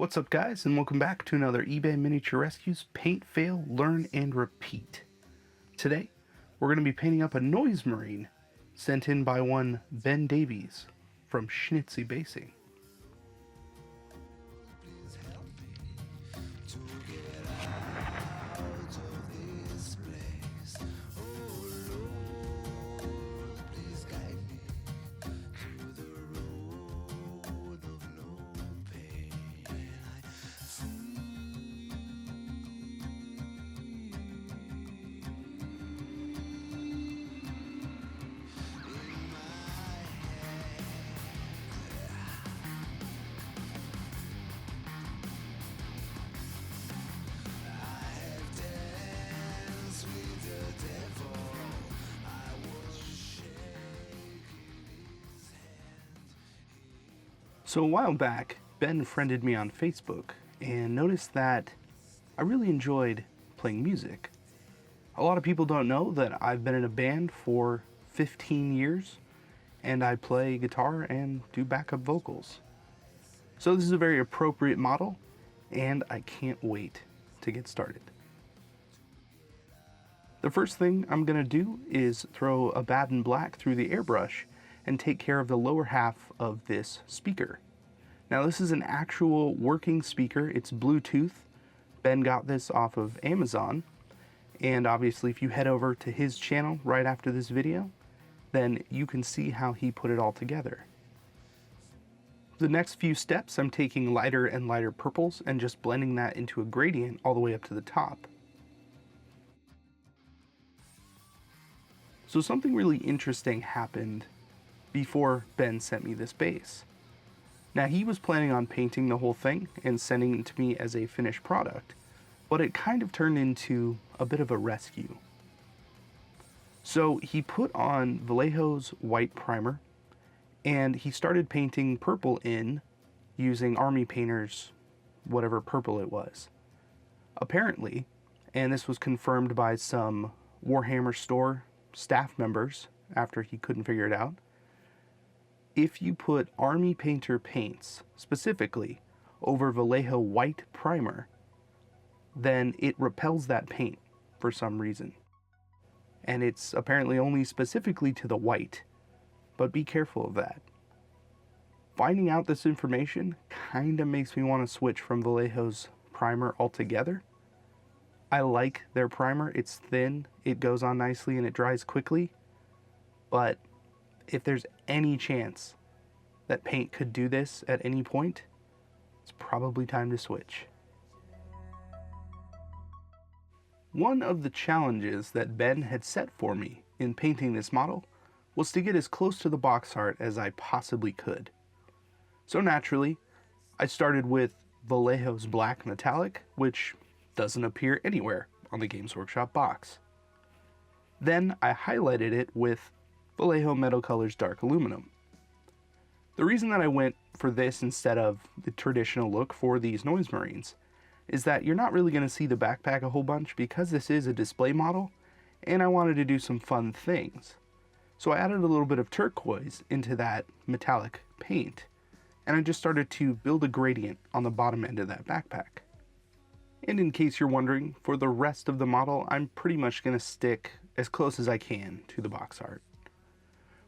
What's up guys, and welcome back to another eBay Miniature Rescues Paint, Fail, Learn, and Repeat. Today, we're going to be painting up a noise marine sent in by one Ben Davies from Schnitzy Basing. So a while back, Ben friended me on Facebook and noticed that I really enjoyed playing music. A lot of people don't know that I've been in a band for 15 years and I play guitar and do backup vocals. So this is a very appropriate model and I can't wait to get started. The first thing I'm going to do is throw a Blvd black through the airbrush and take care of the lower half of this speaker. Now this is an actual working speaker. It's Bluetooth. Ben got this off of Amazon, and obviously if you head over to his channel right after this video, then you can see how he put it all together. The next few steps, I'm taking lighter and lighter purples and just blending that into a gradient all the way up to the top. So something really interesting happened before Ben sent me this base. Now he was planning on painting the whole thing and sending it to me as a finished product, but it kind of turned into a bit of a rescue. So he put on Vallejo's white primer and he started painting purple in using Army Painter's whatever purple it was. Apparently, and this was confirmed by some Warhammer store staff members after he couldn't figure it out, if you put Army Painter paints specifically over Vallejo white primer, then it repels that paint for some reason. And it's apparently only specifically to the white, but be careful of that. Finding out this information kinda makes me want to switch from Vallejo's primer altogether. I like their primer. It's thin, it goes on nicely, and it dries quickly. But if there's any chance that paint could do this at any point, it's probably time to switch. One of the challenges that Ben had set for me in painting this model was to get as close to the box art as I possibly could. So naturally, I started with Vallejo's black metallic, which doesn't appear anywhere on the Games Workshop box. Then I highlighted it with Vallejo Metal Colors Dark Aluminum. The reason that I went for this instead of the traditional look for these noise marines is that you're not really going to see the backpack a whole bunch because this is a display model, and I wanted to do some fun things. So I added a little bit of turquoise into that metallic paint, and I just started to build a gradient on the bottom end of that backpack. And in case you're wondering, for the rest of the model, I'm pretty much going to stick as close as I can to the box art.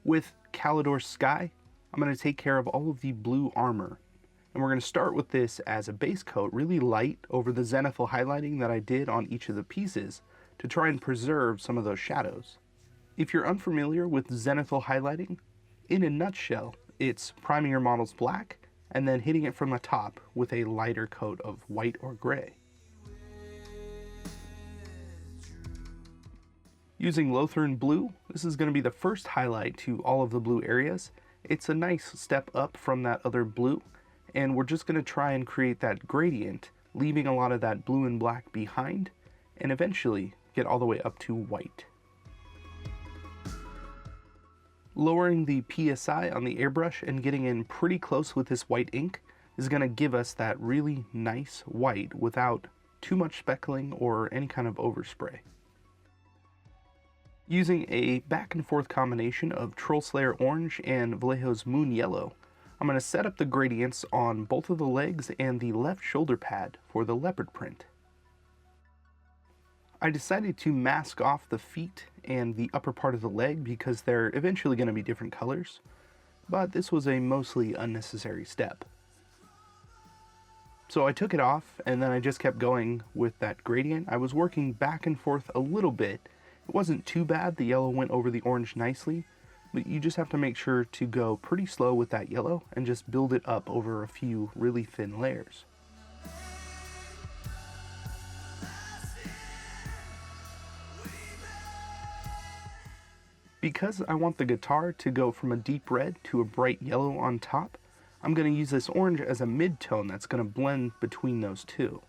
With Calidor Sky, I'm going to take care of all of the blue armor. And we're going to start with this as a base coat, really light over the zenithal highlighting that I did on each of the pieces to try and preserve some of those shadows. If you're unfamiliar with zenithal highlighting, in a nutshell, it's priming your models black and then hitting it from the top with a lighter coat of white or gray. Using Lothern Blue, this is going to be the first highlight to all of the blue areas. It's a nice step up from that other blue, and we're just going to try and create that gradient, leaving a lot of that blue and black behind, and eventually get all the way up to white. Lowering the PSI on the airbrush and getting in pretty close with this white ink is going to give us that really nice white without too much speckling or any kind of overspray. Using a back and forth combination of Troll Slayer Orange and Vallejo's Moon Yellow, I'm going to set up the gradients on both of the legs and the left shoulder pad for the leopard print. I decided to mask off the feet and the upper part of the leg because they're eventually going to be different colors, but this was a mostly unnecessary step. So I took it off and then I just kept going with that gradient. I was working back and forth a little bit. It wasn't too bad, the yellow went over the orange nicely, but you just have to make sure to go pretty slow with that yellow and just build it up over a few really thin layers. Because I want the guitar to go from a deep red to a bright yellow on top, I'm going to use this orange as a mid-tone that's going to blend between those two.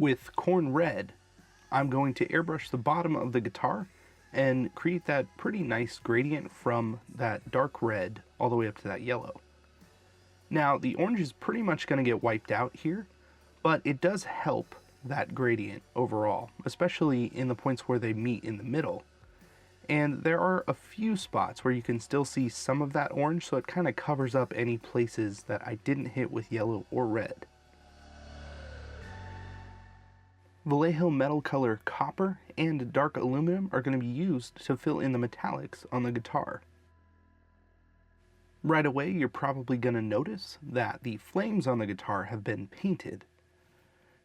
With corn red, I'm going to airbrush the bottom of the guitar and create that pretty nice gradient from that dark red all the way up to that yellow. Now, the orange is pretty much going to get wiped out here, but it does help that gradient overall, especially in the points where they meet in the middle. And there are a few spots where you can still see some of that orange, so it kind of covers up any places that I didn't hit with yellow or red. Vallejo metal color copper and dark aluminum are going to be used to fill in the metallics on the guitar. Right away, you're probably going to notice that the flames on the guitar have been painted.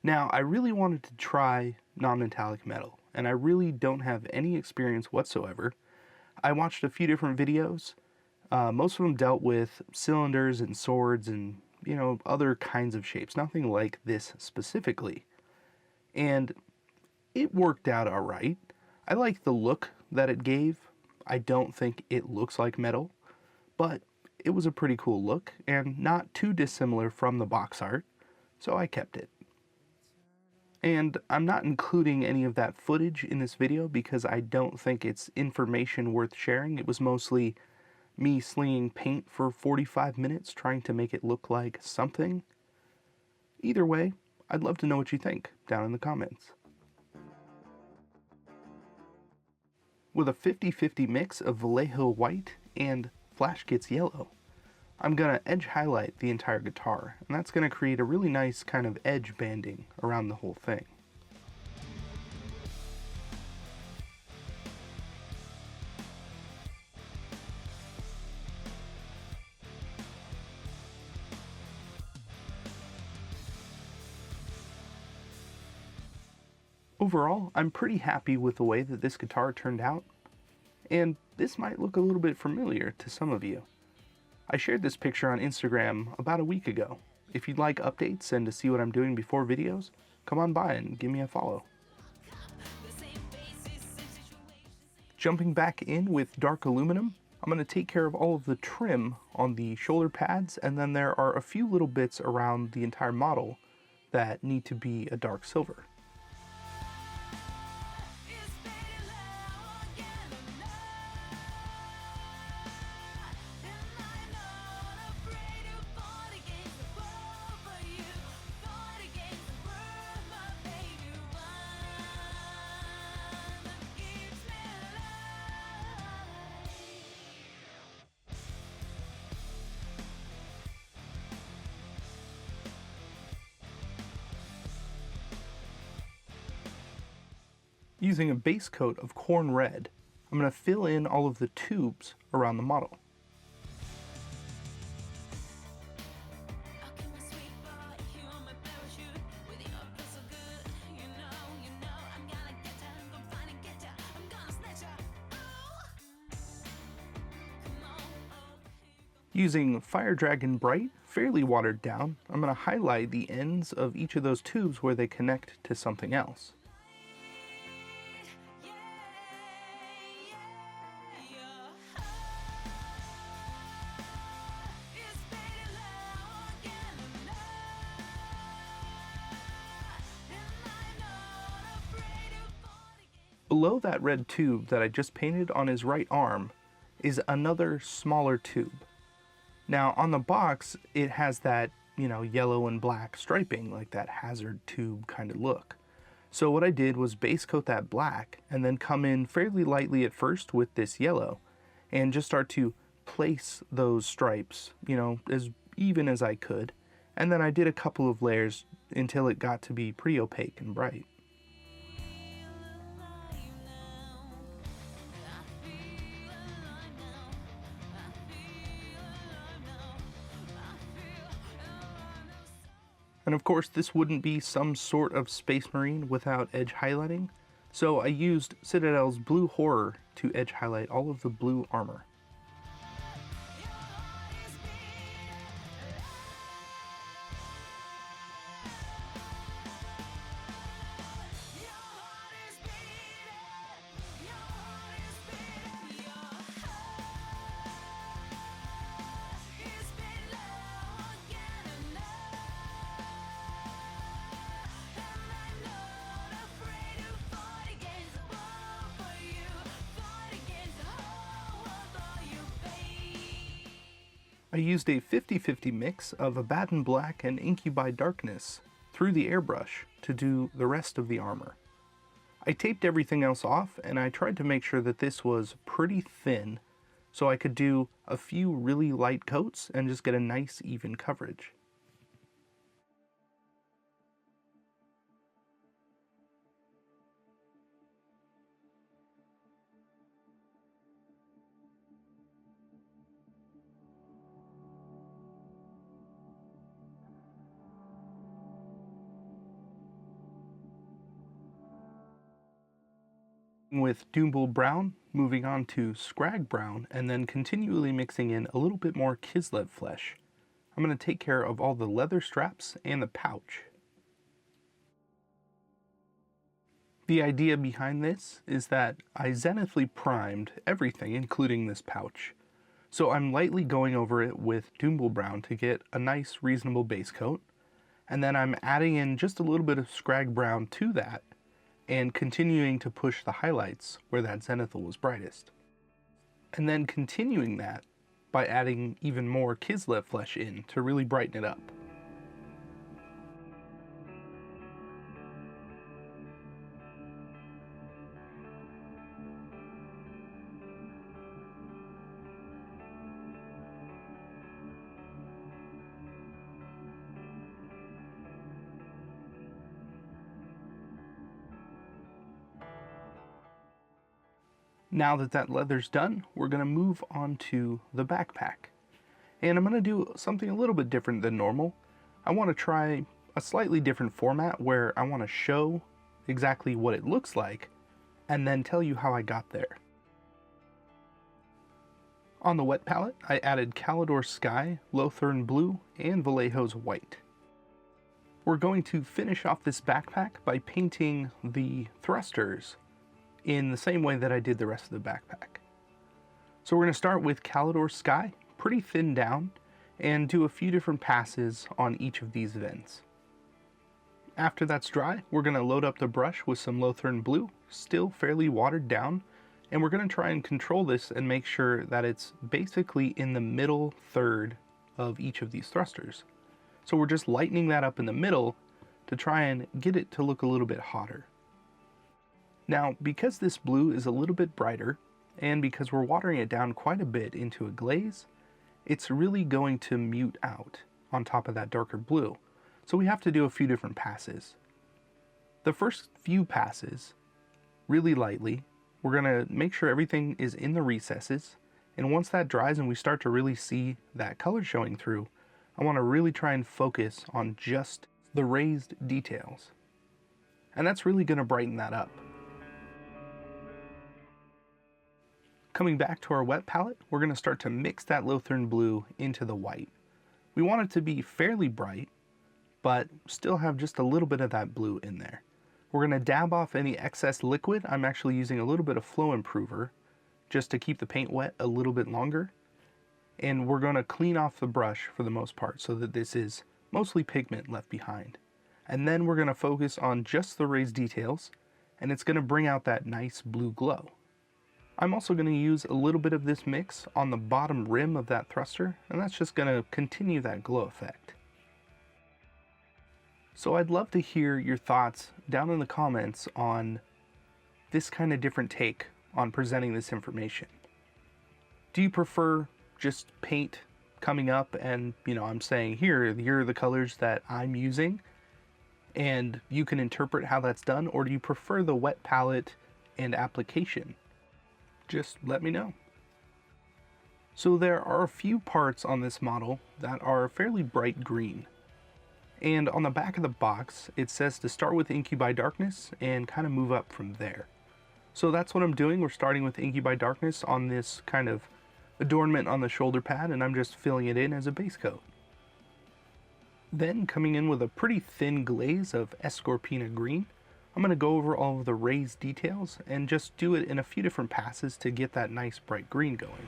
Now, I really wanted to try non-metallic metal, and I really don't have any experience whatsoever. I watched a few different videos. Most of them dealt with cylinders and swords and, other kinds of shapes, nothing like this specifically. And it worked out alright. I like the look that it gave. I don't think it looks like metal, but it was a pretty cool look and not too dissimilar from the box art, so I kept it. And I'm not including any of that footage in this video because I don't think it's information worth sharing. It was mostly me slinging paint for 45 minutes trying to make it look like something. Either way, I'd love to know what you think down in the comments. With a 50-50 mix of Vallejo white and Flash Kits yellow, I'm going to edge highlight the entire guitar, and that's going to create a really nice kind of edge banding around the whole thing. Overall, I'm pretty happy with the way that this guitar turned out, and this might look a little bit familiar to some of you. I shared this picture on Instagram about a week ago. If you'd like updates and to see what I'm doing before videos, come on by and give me a follow. Jumping back in with dark aluminum, I'm going to take care of all of the trim on the shoulder pads, and then there are a few little bits around the entire model that need to be a dark silver. Using a base coat of corn red, I'm going to fill in all of the tubes around the model. Using Fire Dragon Bright, fairly watered down, I'm going to highlight the ends of each of those tubes where they connect to something else. Below that red tube that I just painted on his right arm is another smaller tube. Now on the box it has that yellow and black striping, like that hazard tube kind of look. So what I did was base coat that black and then come in fairly lightly at first with this yellow and just start to place those stripes, as even as I could. And then I did a couple of layers until it got to be pretty opaque and bright. And of course, this wouldn't be some sort of Space Marine without edge highlighting, so I used Citadel's Blue Horror to edge highlight all of the blue armor. I used a 50-50 mix of Abaddon Black and Incubi Darkness through the airbrush to do the rest of the armor. I taped everything else off, and I tried to make sure that this was pretty thin so I could do a few really light coats and just get a nice even coverage. With Doombull Brown, moving on to Scrag Brown, and then continually mixing in a little bit more Kislev flesh. I'm going to take care of all the leather straps and the pouch. The idea behind this is that I zenithly primed everything, including this pouch. So I'm lightly going over it with Doombull Brown to get a nice, reasonable base coat, and then I'm adding in just a little bit of Scrag Brown to that, and continuing to push the highlights where that zenithal was brightest. And then continuing that by adding even more Kislev flesh in to really brighten it up. Now that that leather's done, we're going to move on to the backpack. And I'm going to do something a little bit different than normal. I want to try a slightly different format where I want to show exactly what it looks like and then tell you how I got there. On the wet palette, I added Calidor Sky, Lothern Blue, and Vallejo's White. We're going to finish off this backpack by painting the thrusters in the same way that I did the rest of the backpack. So we're going to start with Calidor Sky, pretty thin down, and do a few different passes on each of these vents. After that's dry, we're going to load up the brush with some Lothern Blue, still fairly watered down, and we're going to try and control this and make sure that it's basically in the middle third of each of these thrusters. So we're just lightening that up in the middle to try and get it to look a little bit hotter. Now, because this blue is a little bit brighter, and because we're watering it down quite a bit into a glaze, it's really going to mute out on top of that darker blue. So we have to do a few different passes. The first few passes, really lightly, we're going to make sure everything is in the recesses, and once that dries and we start to really see that color showing through, I want to really try and focus on just the raised details. And that's really going to brighten that up. Coming back to our wet palette, we're going to start to mix that Lothern Blue into the white. We want it to be fairly bright, but still have just a little bit of that blue in there. We're going to dab off any excess liquid. I'm actually using a little bit of flow improver just to keep the paint wet a little bit longer. And we're going to clean off the brush for the most part so that this is mostly pigment left behind. And then we're going to focus on just the raised details, and it's going to bring out that nice blue glow. I'm also going to use a little bit of this mix on the bottom rim of that thruster, and that's just going to continue that glow effect. So I'd love to hear your thoughts down in the comments on this kind of different take on presenting this information. Do you prefer just paint coming up and, I'm saying here are the colors that I'm using and you can interpret how that's done, or do you prefer the wet palette and application? Just let me know. So there are a few parts on this model that are fairly bright green. And on the back of the box, it says to start with Inky by Darkness and kind of move up from there. So that's what I'm doing. We're starting with Inky by Darkness on this kind of adornment on the shoulder pad, and I'm just filling it in as a base coat. Then coming in with a pretty thin glaze of Escorpina green, I'm going to go over all of the raised details and just do it in a few different passes to get that nice bright green going.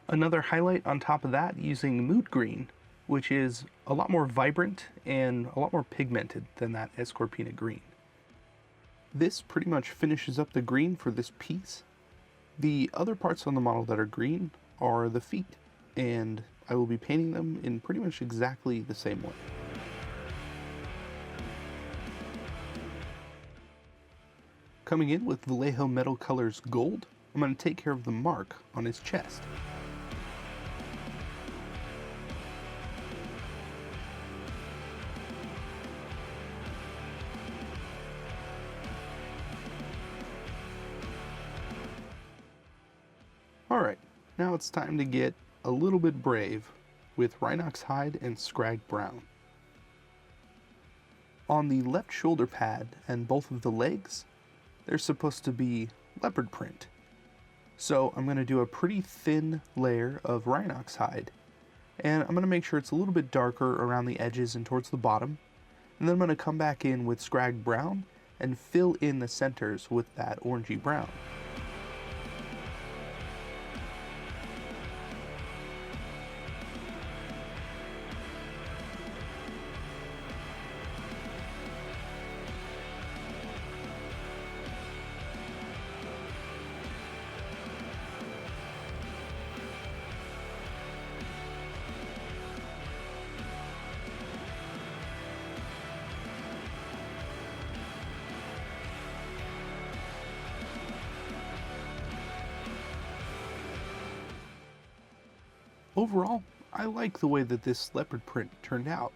Another highlight on top of that, using Mood Green, which is a lot more vibrant and a lot more pigmented than that Escorpina green. This pretty much finishes up the green for this piece. The other parts on the model that are green are the feet, and I will be painting them in pretty much exactly the same way. Coming in with Vallejo Metal Colors Gold, I'm going to take care of the mark on his chest. Alright, now it's time to get a little bit brave with Rhinox Hide and Scrag Brown. On the left shoulder pad and both of the legs, there's supposed to be leopard print. So I'm going to do a pretty thin layer of Rhinox Hide, and I'm going to make sure it's a little bit darker around the edges and towards the bottom, and then I'm going to come back in with Scrag Brown and fill in the centers with that orangey brown. Overall, I like the way that this leopard print turned out.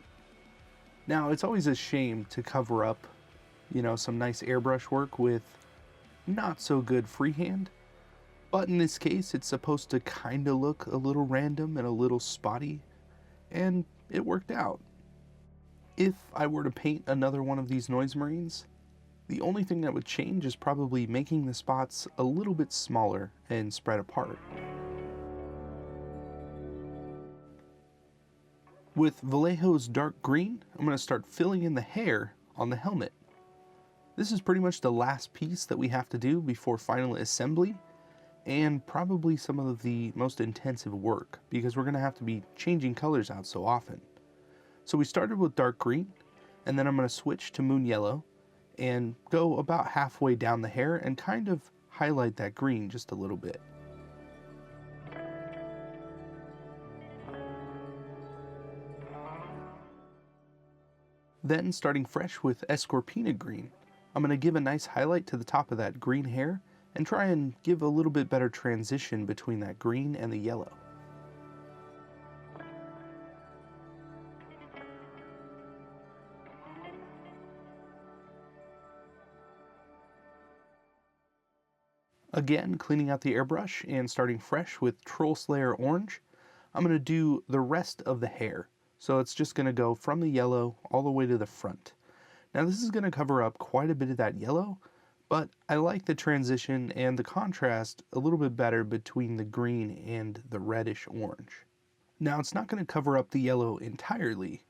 Now, it's always a shame to cover up, some nice airbrush work with not so good freehand, but in this case, it's supposed to kind of look a little random and a little spotty, and it worked out. If I were to paint another one of these Noise Marines, the only thing that would change is probably making the spots a little bit smaller and spread apart. With Vallejo's dark green, I'm going to start filling in the hair on the helmet. This is pretty much the last piece that we have to do before final assembly, and probably some of the most intensive work, because we're going to have to be changing colors out so often. So we started with dark green, and then I'm going to switch to moon yellow, and go about halfway down the hair and kind of highlight that green just a little bit. Then, starting fresh with Escorpina green, I'm going to give a nice highlight to the top of that green hair and try and give a little bit better transition between that green and the yellow. Again, cleaning out the airbrush and starting fresh with Troll Slayer orange, I'm going to do the rest of the hair. So it's just going to go from the yellow all the way to the front. Now this is going to cover up quite a bit of that yellow, but I like the transition and the contrast a little bit better between the green and the reddish orange. Now it's not going to cover up the yellow entirely,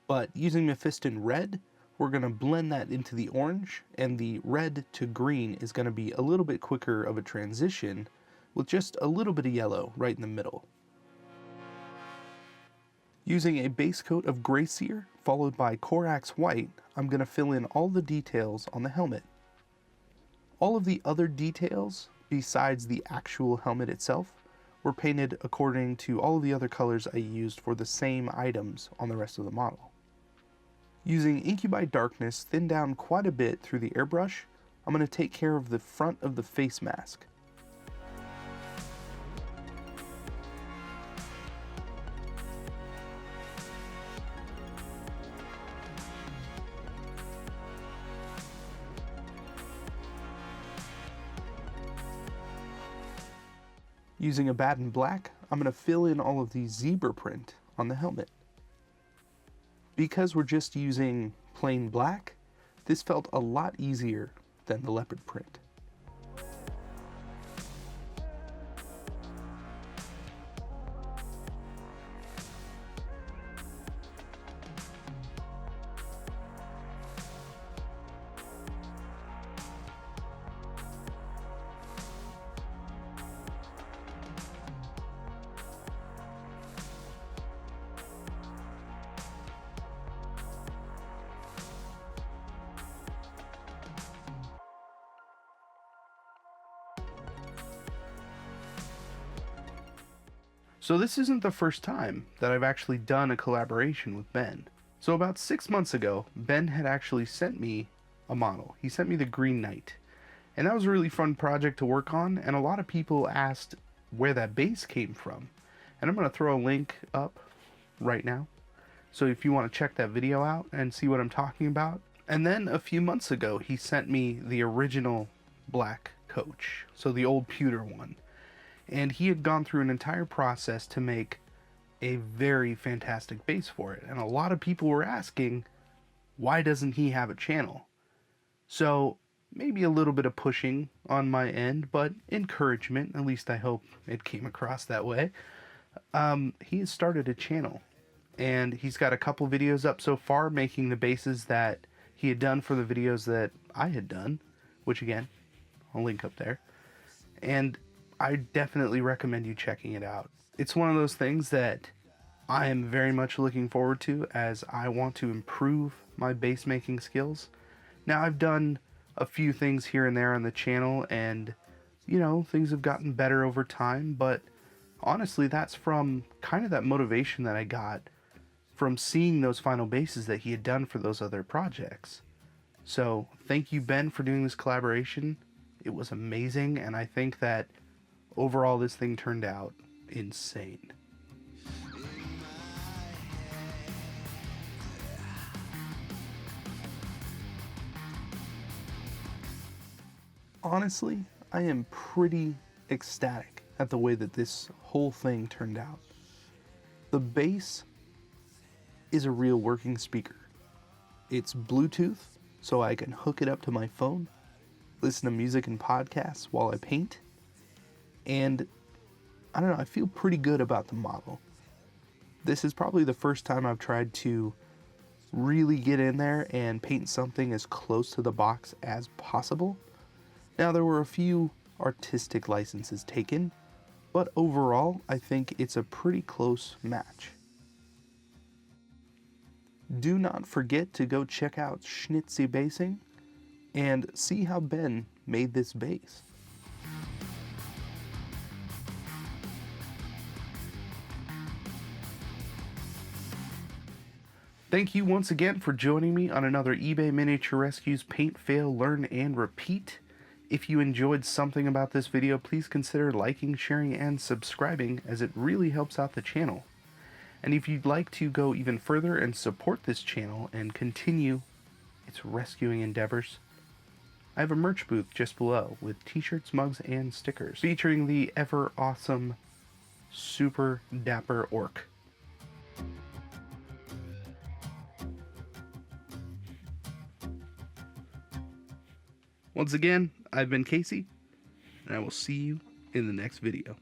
but using Mephiston red, we're going to blend that into the orange, and the red to green is going to be a little bit quicker of a transition with just a little bit of yellow right in the middle. Using a base coat of gray cere followed by Corax white, I'm going to fill in all the details on the helmet. All of the other details, besides the actual helmet itself, were painted according to all of the other colors I used for the same items on the rest of the model. Using Incubi Darkness thinned down quite a bit through the airbrush, I'm going to take care of the front of the face mask. Using a Baden Black, I'm going to fill in all of the zebra print on the helmet. Because we're just using plain black, this felt a lot easier than the leopard print. So this isn't the first time that I've actually done a collaboration with Ben. So about 6 months ago, Ben had actually sent me a model. He sent me the Green Knight. And that was a really fun project to work on, and a lot of people asked where that base came from. And I'm going to throw a link up right now. So if you want to check that video out and see what I'm talking about. And then a few months ago, he sent me the original black coach. So the old pewter one. And he had gone through an entire process to make a very fantastic base for it. And a lot of people were asking, why doesn't he have a channel? So maybe a little bit of pushing on my end, but encouragement, at least I hope it came across that way. He has started a channel, and he's got a couple videos up so far making the bases that he had done for the videos that I had done, which again, I'll link up there. And I definitely recommend you checking it out. It's one of those things that I am very much looking forward to as I want to improve my base making skills. Now, I've done a few things here and there on the channel, and you know, things have gotten better over time, but honestly, that's from kind of that motivation that I got from seeing those final bases that he had done for those other projects. So thank you, Ben, for doing this collaboration. It was amazing, and I think that overall, this thing turned out insane. Honestly, I am pretty ecstatic at the way that this whole thing turned out. The base is a real working speaker. It's Bluetooth, so I can hook it up to my phone, listen to music and podcasts while I paint. And I don't know, I feel pretty good about the model. This is probably the first time I've tried to really get in there and paint something as close to the box as possible. Now, there were a few artistic licenses taken, but overall, I think it's a pretty close match. Do not forget to go check out Schnitzy Basing and see how Ben made this base. Thank you once again for joining me on another eBay Miniature Rescues Paint, Fail, Learn, and Repeat. If you enjoyed something about this video, please consider liking, sharing, and subscribing, as it really helps out the channel. And if you'd like to go even further and support this channel and continue its rescuing endeavors, I have a merch booth just below with t-shirts, mugs, and stickers featuring the ever awesome Super Dapper Orc. Once again, I've been Casey, and I will see you in the next video.